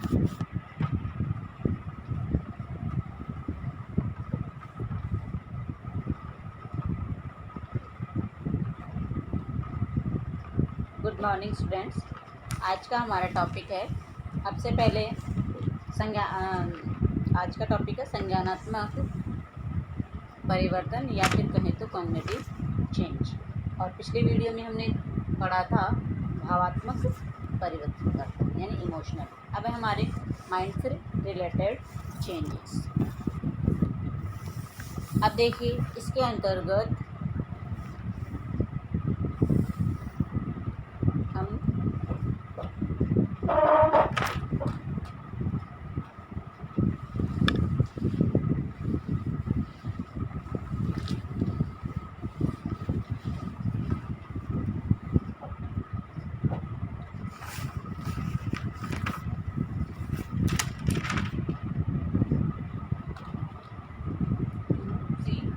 Good morning students. आज का हमारा टॉपिक है, सबसे पहले आज का टॉपिक है संज्ञानात्मक परिवर्तन या फिर कहें तो कॉग्निटिव चेंज। और पिछले वीडियो में हमने पढ़ा था भावात्मक परिवर्तन यानी इमोशनल। अब है हमारे माइंड से रिलेटेड चेंजेस। अब देखिए इसके अंतर्गत हम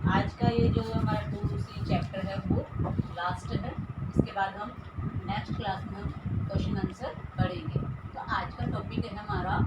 आज का ये जो हमारा 2C चैप्टर है वो लास्ट है। इसके बाद हम नेक्स्ट क्लास में क्वेश्चन आंसर पढ़ेंगे। तो आज का टॉपिक है हमारा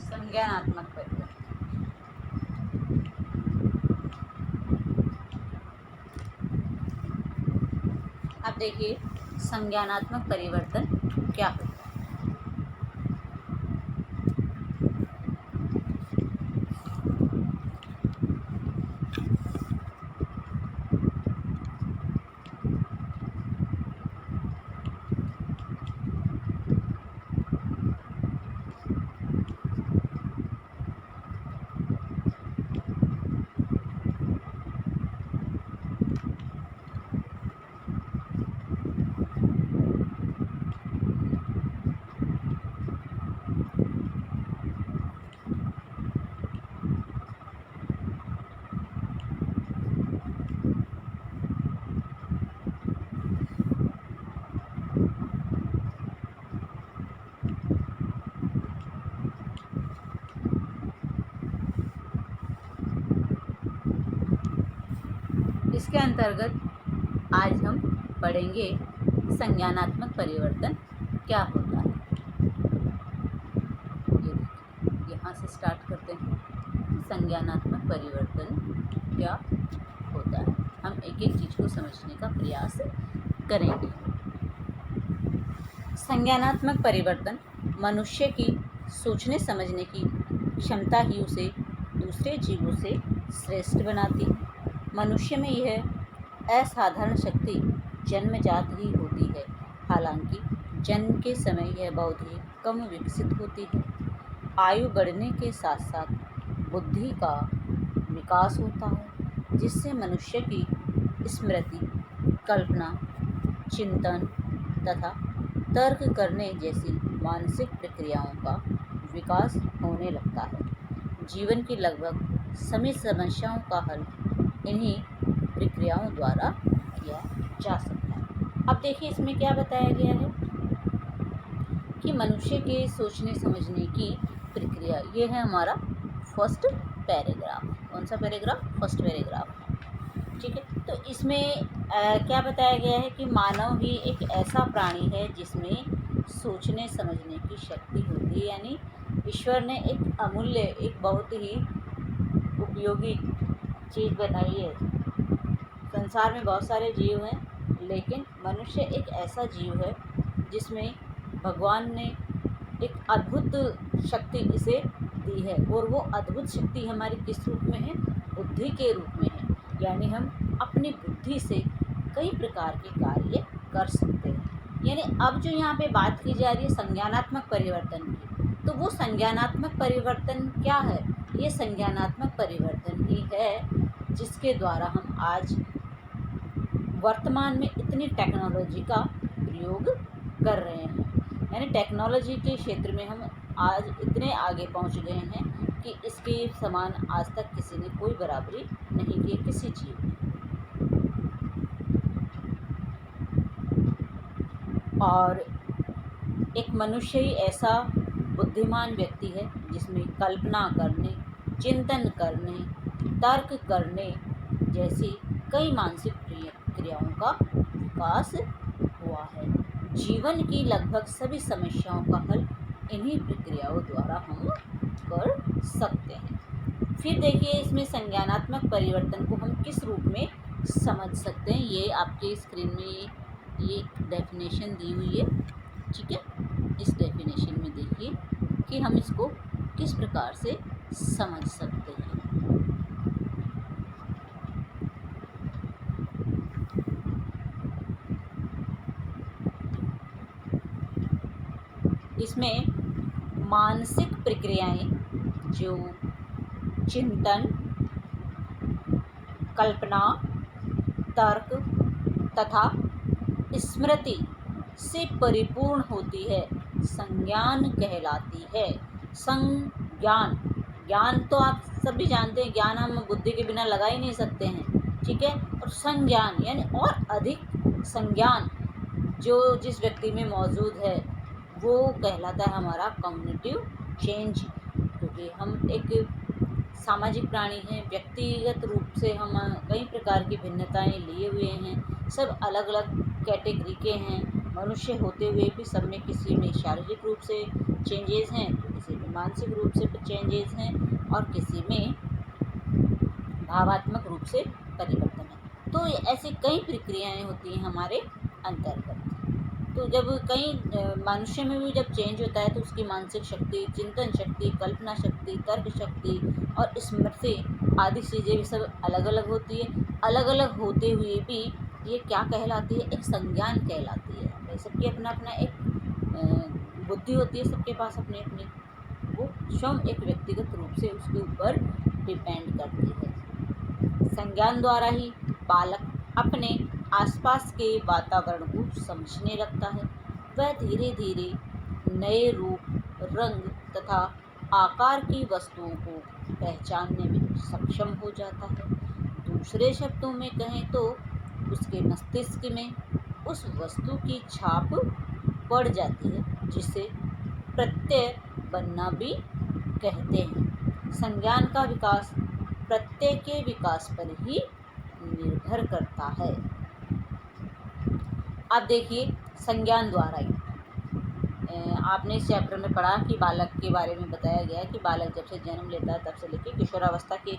संज्ञानात्मक परिवर्तन। अब देखिए संज्ञानात्मक परिवर्तन क्या होता है। इसके अंतर्गत आज हम पढ़ेंगे संज्ञानात्मक परिवर्तन क्या होता है। यहाँ से स्टार्ट करते हैं। संज्ञानात्मक परिवर्तन क्या होता है, हम एक एक चीज़ को समझने का प्रयास करेंगे। संज्ञानात्मक परिवर्तन मनुष्य की सोचने समझने की क्षमता ही उसे दूसरे जीवों से श्रेष्ठ बनाती है। मनुष्य में यह असाधारण शक्ति जन्मजात ही होती है, हालांकि जन्म के समय यह बहुत ही कम विकसित होती है। आयु बढ़ने के साथ साथ बुद्धि का विकास होता है, जिससे मनुष्य की स्मृति, कल्पना, चिंतन तथा तर्क करने जैसी मानसिक प्रक्रियाओं का विकास होने लगता है। जीवन की लगभग सभी समस्याओं का हल इन्हीं प्रक्रियाओं द्वारा किया जा सकता है। अब देखिए इसमें क्या बताया गया है कि मनुष्य के सोचने समझने की प्रक्रिया, ये है हमारा फर्स्ट पैराग्राफ। कौन सा पैराग्राफ? First paragraph. ठीक है, तो इसमें क्या बताया गया है कि मानव ही एक ऐसा प्राणी है जिसमें सोचने समझने की शक्ति होती है। यानी ईश्वर ने एक अमूल्य, एक बहुत ही उपयोगी चीज़ बनाई है। संसार में बहुत सारे जीव हैं, लेकिन मनुष्य एक ऐसा जीव है जिसमें भगवान ने एक अद्भुत शक्ति इसे दी है। और वो अद्भुत शक्ति हमारी किस रूप में है? बुद्धि के रूप में है। यानी हम अपनी बुद्धि से कई प्रकार के कार्य कर सकते हैं। यानी अब जो यहाँ पे बात की जा रही है संज्ञानात्मक परिवर्तन की, तो वो संज्ञानात्मक परिवर्तन क्या है? ये संज्ञानात्मक परिवर्तन ही है जिसके द्वारा हम आज वर्तमान में इतनी टेक्नोलॉजी का प्रयोग कर रहे हैं। यानी टेक्नोलॉजी के क्षेत्र में हम आज इतने आगे पहुंच गए हैं कि इसके समान आज तक किसी ने कोई बराबरी नहीं की किसी चीज़ में। और एक मनुष्य ही ऐसा बुद्धिमान व्यक्ति है जिसमें कल्पना करने, चिंतन करने, तर्क करने जैसी कई मानसिक क्रियाओं का विकास हुआ है। जीवन की लगभग सभी समस्याओं का हल इन्हीं प्रक्रियाओं द्वारा हम कर सकते हैं। फिर देखिए इसमें संज्ञानात्मक परिवर्तन को हम किस रूप में समझ सकते हैं। ये आपके स्क्रीन में ये डेफिनेशन दी हुई है, ठीक है। इस डेफिनेशन में देखिए कि हम इसको किस प्रकार से समझ सकते हैं। इसमें मानसिक प्रक्रियाएं जो चिंतन, कल्पना, तर्क तथा स्मृति से परिपूर्ण होती है, संज्ञान कहलाती है। संज्ञान, ज्ञान तो आप सभी जानते हैं, ज्ञान हम बुद्धि के बिना लगा ही नहीं सकते हैं, ठीक है। और संज्ञान यानी और अधिक संज्ञान जो जिस व्यक्ति में मौजूद है वो कहलाता है हमारा कॉग्निटिव चेंज। क्योंकि हम एक सामाजिक प्राणी हैं, व्यक्तिगत रूप से हम कई प्रकार की भिन्नताएं लिए हुए हैं, सब अलग अलग कैटेगरी के हैं। मनुष्य होते हुए भी सब में किसी में शारीरिक रूप से चेंजेस हैं, किसी में मानसिक रूप से चेंजेस हैं और किसी में भावात्मक रूप से परिवर्तन है। तो ऐसी कई प्रक्रियाएं होती हैं हमारे अंतर्गत। तो जब कई मनुष्य में भी जब चेंज होता है तो उसकी मानसिक शक्ति, चिंतन शक्ति, कल्पना शक्ति, तर्क शक्ति और स्मृति आदि चीज़ें भी सब अलग अलग होती है। अलग अलग होते हुए भी ये क्या कहलाती है, एक संज्ञान कहलाती है। भाई सबकी अपना अपना एक बुद्धि होती है, सबके पास अपनी अपनी, वो स्वयं एक व्यक्तिगत रूप से उसके ऊपर डिपेंड करती है। संज्ञान द्वारा ही बालक अपने आसपास के वातावरण को समझने लगता है। वह धीरे धीरे नए रूप, रंग तथा आकार की वस्तुओं को पहचानने में सक्षम हो जाता है। दूसरे शब्दों में कहें तो उसके मस्तिष्क में उस वस्तु की छाप पड़ जाती है, जिसे प्रत्यय बनना भी कहते हैं। संज्ञान का विकास प्रत्यय के विकास पर ही निर्भर करता है। अब देखिए संज्ञान द्वारा ही आपने इस चैप्टर में पढ़ा कि बालक के बारे में बताया गया है कि बालक जब से जन्म लेता है तब से लेकर किशोरावस्था की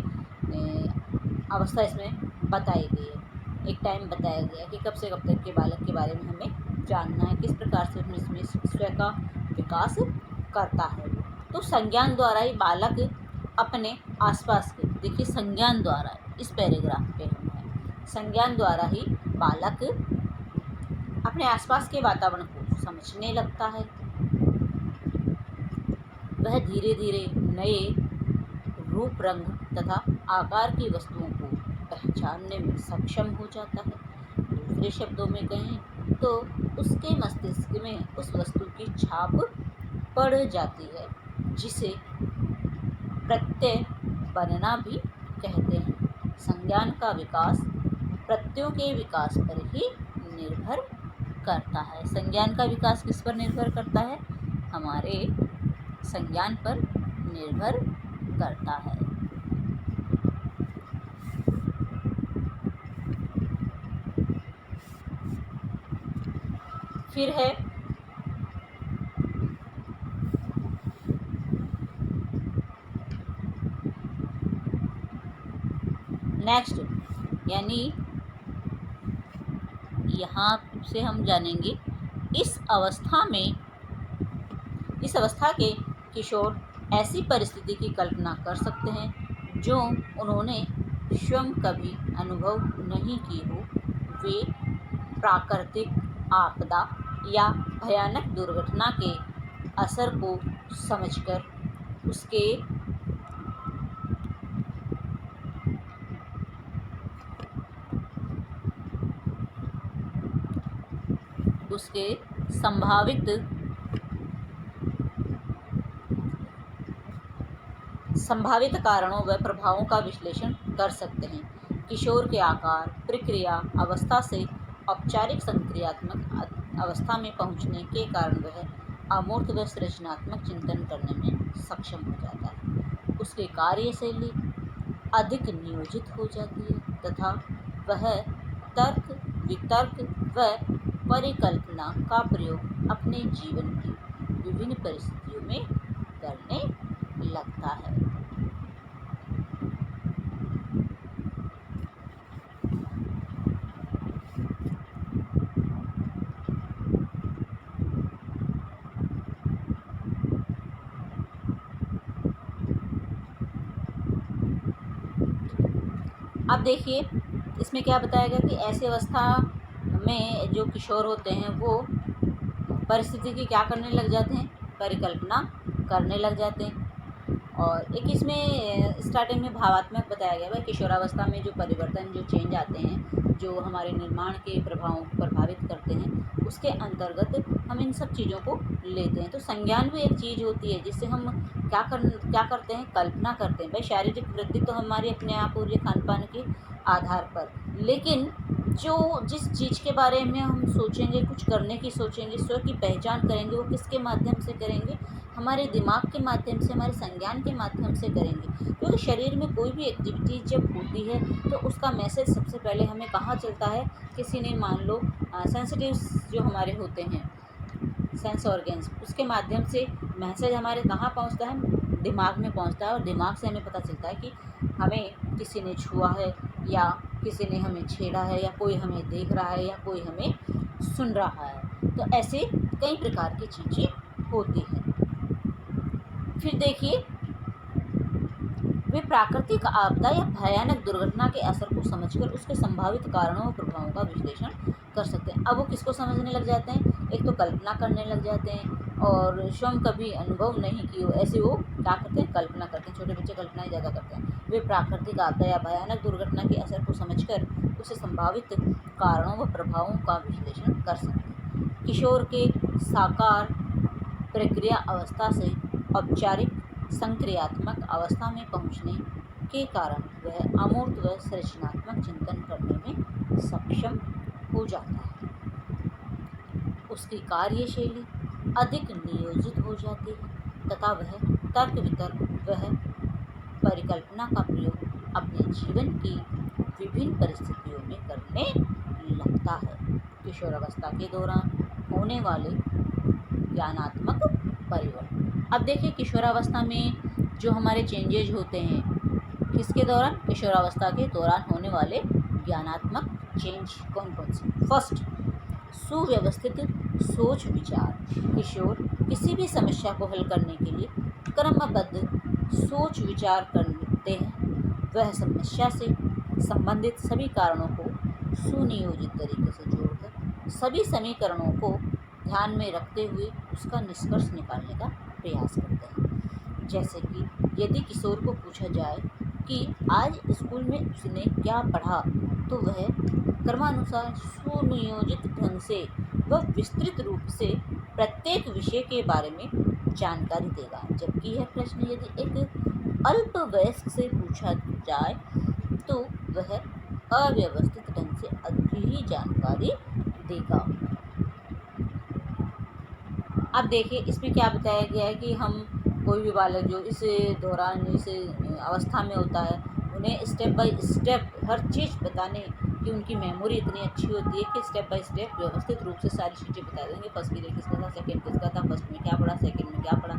अवस्था इसमें बताई गई है। एक टाइम बताया गया है कि कब से कब तक के बालक के बारे में हमें जानना है, किस प्रकार से इसमें स्वयं का विकास करता है। तो संज्ञान द्वारा ही बालक अपने आसपास के, देखिए संज्ञान द्वारा, इस पैराग्राफ पे हम हैं, संज्ञान द्वारा ही बालक अपने आसपास के वातावरण को समझने लगता है। वह धीरे धीरे नए रूप, रंग तथा आकार की वस्तुओं को पहचानने में सक्षम हो जाता है। दूसरे शब्दों में कहें तो उसके मस्तिष्क में उस वस्तु की छाप पड़ जाती है, जिसे प्रत्यय बनना भी कहते हैं। संज्ञान का विकास प्रत्ययों के विकास पर ही निर्भर करता है। संज्ञान का विकास किस पर निर्भर करता है, हमारे संज्ञान पर निर्भर करता है। फिर है नेक्स्ट, यानी यहाँ से हम जानेंगे इस अवस्था के किशोर ऐसी परिस्थिति की कल्पना कर सकते हैं जो उन्होंने स्वयं कभी अनुभव नहीं की हो। वे प्राकृतिक आपदा या भयानक दुर्घटना के असर को समझकर उसके संभावित कारणों व प्रभावों का विश्लेषण कर सकते हैं। किशोर के आकार, प्रक्रिया, अवस्था से औपचारिक संक्रियात्मक अवस्था में पहुँचने के कारण वह अमूर्त व सृजनात्मक चिंतन करने में सक्षम हो जाता है। उसकी कार्यशैली अधिक नियोजित हो जाती है तथा वह तर्क, वितर्क व परिकल्पना का प्रयोग अपने जीवन की विभिन्न परिस्थितियों में करने लगता है। अब देखिए इसमें क्या बताया गया कि ऐसी अवस्था में जो किशोर होते हैं वो परिस्थिति की क्या करने लग जाते हैं, परिकल्पना करने लग जाते हैं। और एक इसमें स्टार्टिंग में भावात्मक बताया गया है, किशोरावस्था में जो परिवर्तन, जो चेंज आते हैं, जो हमारे निर्माण के प्रभावों को प्रभावित करते हैं, उसके अंतर्गत हम इन सब चीज़ों को लेते हैं। तो संज्ञान भी एक चीज़ होती है जिससे हम क्या करते हैं, कल्पना करते हैं। भाई शारीरिक वृद्धि तो हमारी अपने आप हो रही है खान पान के आधार पर, लेकिन जो जिस चीज़ के बारे में हम सोचेंगे, कुछ करने की सोचेंगे, स्व की पहचान करेंगे, वो किसके माध्यम से करेंगे, हमारे दिमाग के माध्यम से, हमारे संज्ञान के माध्यम से करेंगे। क्योंकि शरीर में कोई भी एक्टिविटी जब होती है तो उसका मैसेज सबसे पहले हमें कहाँ चलता है, किसी ने मान लो सेंसिटिव्स जो हमारे होते हैं, सेंस ऑर्गन्स, उसके माध्यम से मैसेज हमारे कहाँ पहुँचता है, दिमाग में पहुँचता है। और दिमाग से हमें पता चलता है कि हमें किसी ने छुआ है, या किसी ने हमें छेड़ा है, या कोई हमें देख रहा है, या कोई हमें सुन रहा है। तो ऐसे कई प्रकार की चीज़ें होती हैं। फिर देखिए, वे प्राकृतिक आपदा या भयानक दुर्घटना के असर को समझकर उसके संभावित कारणों और प्रभावों का विश्लेषण कर सकते हैं। अब वो किसको समझने लग जाते हैं, एक तो कल्पना करने लग जाते हैं, और स्वयं कभी अनुभव नहीं की हो ऐसे वो क्या करते हैं, कल्पना करते हैं। छोटे बच्चे कल्पनाएं ज़्यादा करते हैं। वे प्राकृतिक आपदा या भयानक दुर्घटना के असर को समझकर उसे संभावित कारणों व प्रभावों का विश्लेषण कर सकते हैं। किशोर के साकार प्रक्रिया अवस्था से औपचारिक संक्रियात्मक अवस्था में पहुँचने के कारण वह अमूर्त व सृजनात्मक चिंतन करने में सक्षम हो जाता है। उसकी कार्यशैली अधिक नियोजित हो जाती है तथा वह तर्क वितर्क वह परिकल्पना का प्रयोग अपने जीवन की विभिन्न परिस्थितियों में करने लगता है। किशोरावस्था के दौरान होने वाले ज्ञानात्मक परिवर्तन। अब देखिए किशोरावस्था में जो हमारे चेंजेज होते हैं, किसके दौरान, किशोरावस्था के दौरान होने वाले ज्ञानात्मक चेंज कौन कौन से। फर्स्ट, सुव्यवस्थित सोच विचार। किशोर किसी भी समस्या को हल करने के लिए क्रमबद्ध सोच विचार करते हैं। वह समस्या से संबंधित सभी कारणों को सुनियोजित तरीके से जोड़कर सभी समीकरणों को ध्यान में रखते हुए उसका निष्कर्ष निकालने का प्रयास करते हैं। जैसे कि यदि किशोर को पूछा जाए कि आज स्कूल में उसने क्या पढ़ा, तो वह क्रमानुसार सुनियोजित ढंग से व विस्तृत रूप से प्रत्येक विषय के बारे में जानकारी देगा। जबकि यह प्रश्न यदि एक अल्प वयस्क से पूछा जाए तो वह अव्यवस्थित ढंग से अधिक ही जानकारी देगा। अब देखिए इसमें क्या बताया गया है कि हम कोई भी बालक जो इस दौरान इस अवस्था में होता है, उन्हें स्टेप बाय स्टेप हर चीज़ बताने की उनकी मेमोरी इतनी अच्छी होती है कि स्टेप बाय स्टेप व्यवस्थित रूप से सारी चीज़ें बता देंगे। फर्स्ट पीरियड किसका था, सेकंड किसका था, फर्स्ट में क्या पढ़ा, सेकंड में क्या पढ़ा,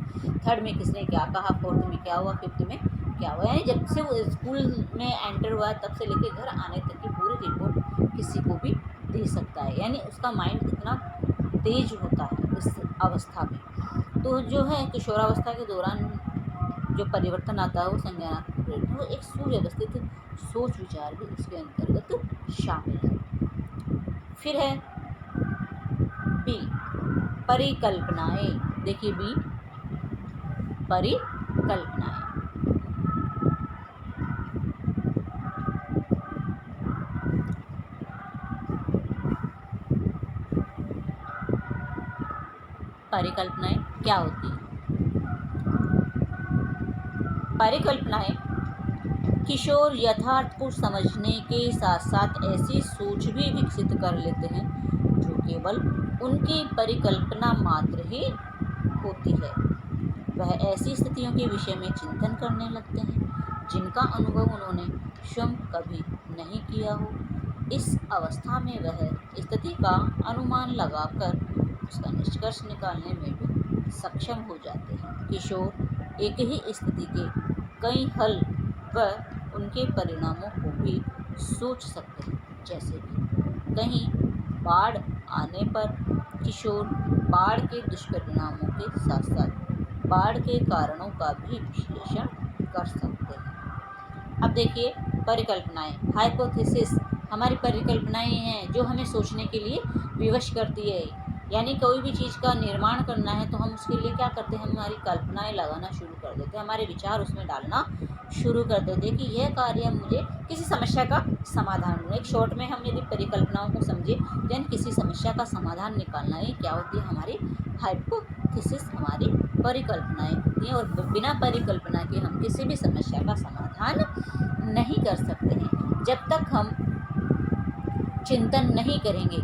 थर्ड में किसने क्या कहा, फोर्थ में क्या हुआ, फिफ्थ में क्या हुआ। यानी जब से वो स्कूल में एंटर हुआ तब से लेकर घर आने तक की पूरी रिपोर्ट किसी को भी दे सकता है। यानी उसका माइंड इतना तेज होता है इस अवस्था में। तो जो है किशोरावस्था के दौरान जो परिवर्तन आता है वो संज्ञानात्मक परिवर्तन, वो एक सुव्यवस्थित सोच विचार भी उसके अंतर्गत शामिल है। फिर है बी, परिकल्पनाएं। देखिए बी, परिकल्पनाएं। परिकल्पनाएं क्या होती हैं? परिकल्पनाएं किशोर यथार्थ को समझने के साथ साथ ऐसी सोच भी विकसित कर लेते हैं जो केवल उनकी परिकल्पना मात्र ही होती है। वह ऐसी स्थितियों के विषय में चिंतन करने लगते हैं जिनका अनुभव उन्होंने स्वयं कभी नहीं किया हो। इस अवस्था में वह स्थिति का अनुमान लगाकर उसका निष्कर्ष निकालने में भी सक्षम हो जाते हैं। किशोर एक ही स्थिति के कई हल व उनके परिणामों को भी सोच सकते हैं। जैसे कि कहीं बाढ़ आने पर किशोर बाढ़ के दुष्परिणामों के साथ साथ बाढ़ के कारणों का भी विश्लेषण कर सकते हैं। अब देखिए परिकल्पनाएं, हाइपोथेसिस हमारी परिकल्पनाएं हैं जो हमें सोचने के लिए विवश करती है। यानी कोई भी चीज़ का निर्माण करना है तो हम उसके लिए क्या करते हैं, हमारी कल्पनाएं लगाना शुरू कर देते हैं, हमारे विचार उसमें डालना शुरू कर देते हैं कि यह कार्य मुझे किसी समस्या का समाधान हो। एक शॉर्ट में हम यदि परिकल्पनाओं को समझे यानी किसी समस्या का समाधान निकालना ही क्या होती है, हमारी हाइपोथेसिस, हमारी परिकल्पनाएं होती हैं। और बिना परिकल्पना के हम किसी भी समस्या का समाधान नहीं कर सकते हैं। जब तक हम चिंतन नहीं करेंगे,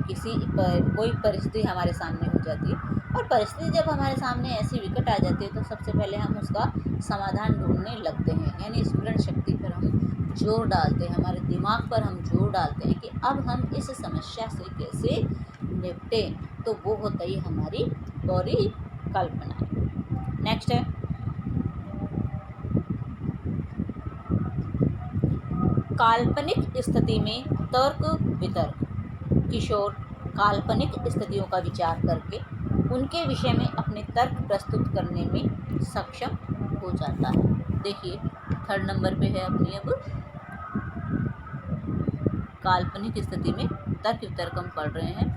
कोई परिस्थिति हमारे सामने हो जाती है और परिस्थिति जब हमारे सामने ऐसी विकट आ जाती है तो सबसे पहले हम उसका समाधान ढूंढने लगते हैं। यानी स्मरण शक्ति पर हम जोर डालते हैं, हमारे दिमाग पर हम जोर डालते हैं कि अब हम इस समस्या से कैसे निपटें। तो वो होता ही हमारी परिकल्पना। नेक्स्ट है काल्पनिक स्थिति में तर्क वितर्क। किशोर काल्पनिक स्थितियों का विचार करके उनके विषय में अपने तर्क प्रस्तुत करने में सक्षम हो जाता है। देखिए 3rd नंबर पे है अपनी अब काल्पनिक स्थिति में तर्क वितर्क हम पढ़ रहे हैं।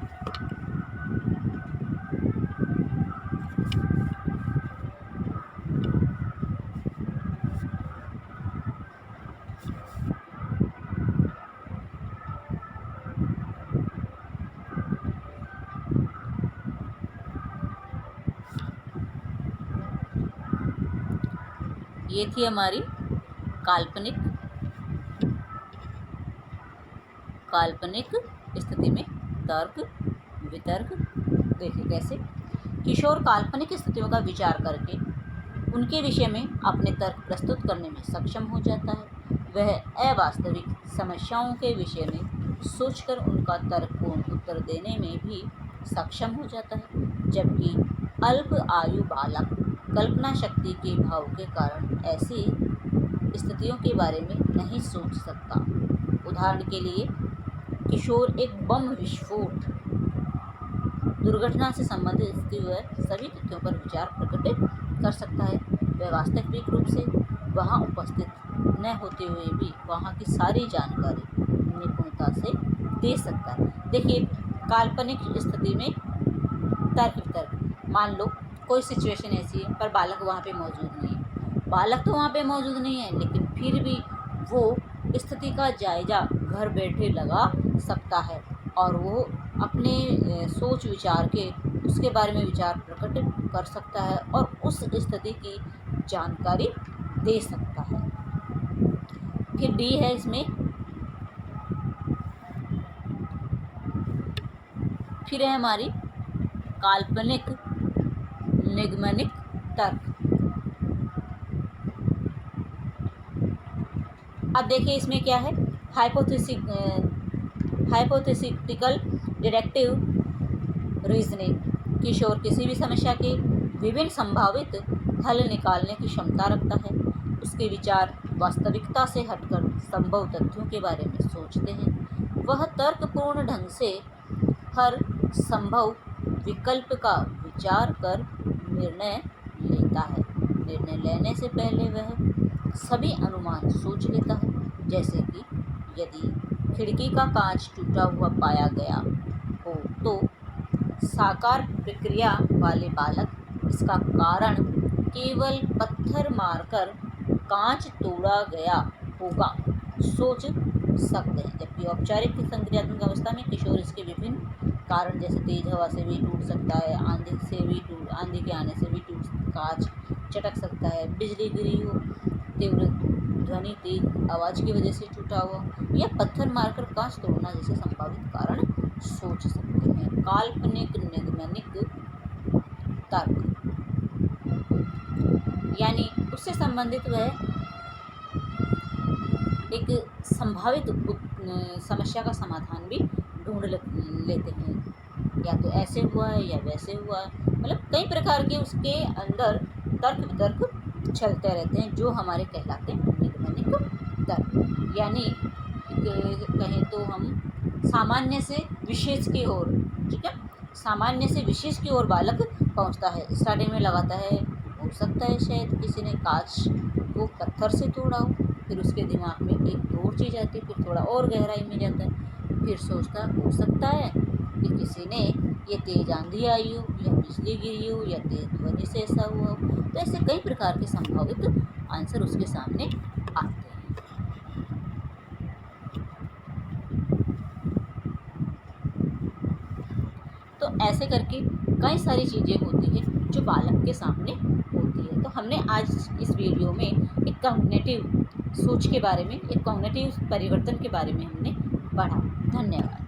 ये थी हमारी काल्पनिक स्थिति में तर्क वितर्क। देखिए कैसे किशोर काल्पनिक स्थितियों का विचार करके उनके विषय में अपने तर्क प्रस्तुत करने में सक्षम हो जाता है। वह अवास्तविक समस्याओं के विषय में सोचकर उनका तर्कपूर्ण उत्तर देने में भी सक्षम हो जाता है, जबकि अल्प आयु बालक कल्पना शक्ति के भाव के कारण ऐसी स्थितियों के बारे में नहीं सोच सकता। उदाहरण के लिए किशोर एक बम विस्फोट दुर्घटना से संबंधित स्थिति व सभी तथ्यों पर विचार प्रकट कर सकता है। वह वास्तविक रूप से वहां उपस्थित न होते हुए भी वहां की सारी जानकारी निपुणता से दे सकता है। देखिए काल्पनिक स्थिति में तर्क वितर्क, मान लो कोई सिचुएशन ऐसी है पर बालक वहाँ पे मौजूद नहीं है, बालक तो वहाँ पे मौजूद नहीं है लेकिन फिर भी वो स्थिति का जायजा घर बैठे लगा सकता है और वो अपने सोच विचार के उसके बारे में विचार प्रकट कर सकता है और उस स्थिति की जानकारी दे सकता है। फिर डी है इसमें, फिर है हमारी काल्पनिक निगमनिक तर्क। अब देखिए इसमें क्या है, हाइपोथेटिकल डिडक्टिव रीजनिंग। किशोर किसी भी समस्या के विभिन्न संभावित हल निकालने की क्षमता रखता है। उसके विचार वास्तविकता से हटकर संभव तथ्यों के बारे में सोचते हैं। वह तर्कपूर्ण ढंग से हर संभव विकल्प का विचार कर निर्णय लेता है। निर्णय लेने से पहले वह सभी अनुमान सोच लेता है, जैसे कि यदि खिड़की का कांच टूटा हुआ पाया गया हो तो साकार प्रक्रिया वाले बालक इसका कारण केवल पत्थर मारकर कांच तोड़ा गया होगा सोच सकते हैं। जबकि औपचारिक संक्रियात्मक अवस्था में किशोर इसके विभिन्न कारण जैसे तेज हवा से भी टूट सकता है, आंधी के आने से भी कांच चटक सकता है, बिजली गिरी हो, तीव्र ध्वनि तेज आवाज़ की वजह से टूटा हुआ, या पत्थर मारकर कांच तोड़ना जैसे संभावित कारण सोच सकते हैं। काल्पनिक निगमनिक तर्क यानी उससे संबंधित वह एक संभावित समस्या का समाधान भी ढूंढ लेते हैं। या तो ऐसे हुआ है या वैसे हुआ है, मतलब कई प्रकार के उसके अंदर तर्क वितर्क चलते रहते हैं, जो हमारे कहलाते हैं निगमनिक तर्क। यानी कहें तो हम सामान्य से विशेष की ओर, ठीक है, सामान्य से विशेष की ओर बालक पहुंचता है। स्टार्टिंग में लगाता है हो सकता है शायद किसी ने कांच को पत्थर से तोड़ा हो, फिर उसके दिमाग में एक और चीज़ आती है, फिर थोड़ा और गहराई में जाता है, फिर सोचता हो सकता है कि किसी ने ये तेज आंधी आई हो, या बिजली गिरी हो, या तेज ध्वनि से ऐसा हुआ हो। तो ऐसे कई प्रकार के संभावित आंसर उसके सामने आते हैं। तो ऐसे करके कई सारी चीज़ें होती हैं जो बालक के सामने होती है। तो हमने आज इस वीडियो में एक कॉग्निटिव सोच के बारे में, एक कॉग्निटिव परिवर्तन के बारे में हमने पढ़ा। धन्यवाद।